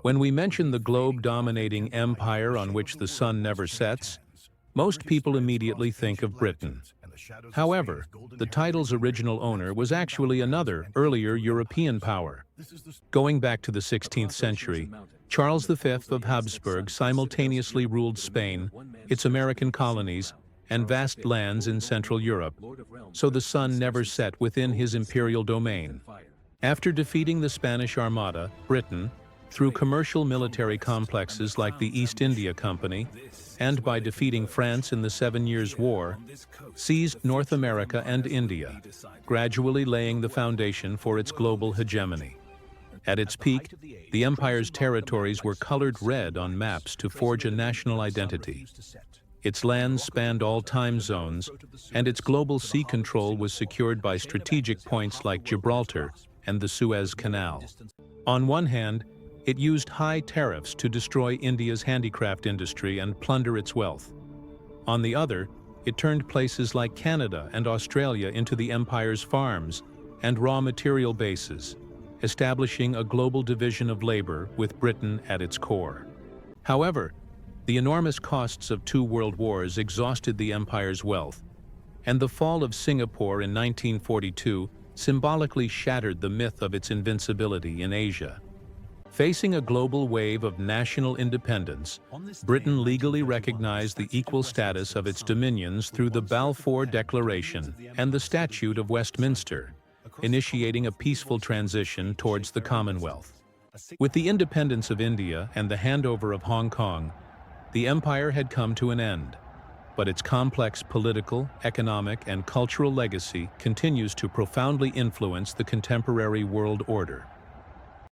When we mention the globe-dominating empire on which the sun never sets, most people immediately think of Britain. However, the title's original owner was actually another, earlier European power. Going back to the 16th century, Charles V of Habsburg simultaneously ruled Spain, its American colonies, and vast lands in Central Europe, so the sun never set within his imperial domain. After defeating the Spanish Armada, Britain, through commercial military complexes like the East India Company, and by defeating France in the 7 Years' War, seized North America and India, gradually laying the foundation for its global hegemony. At its peak, the empire's territories were colored red on maps to forge a national identity. Its lands spanned all time zones, and its global sea control was secured by strategic points like Gibraltar and the Suez Canal. On one hand, it used high tariffs to destroy India's handicraft industry and plunder its wealth. On the other, it turned places like Canada and Australia into the empire's farms and raw material bases, establishing a global division of labor with Britain at its core. However, the enormous costs of 2 world wars exhausted the empire's wealth, and the fall of Singapore in 1942 symbolically shattered the myth of its invincibility in Asia. Facing a global wave of national independence, Britain legally recognized the equal status of its dominions through the Balfour Declaration and the Statute of Westminster, initiating a peaceful transition towards the Commonwealth. With the independence of India and the handover of Hong Kong, the empire had come to an end, but its complex political, economic, and cultural legacy continues to profoundly influence the contemporary world order.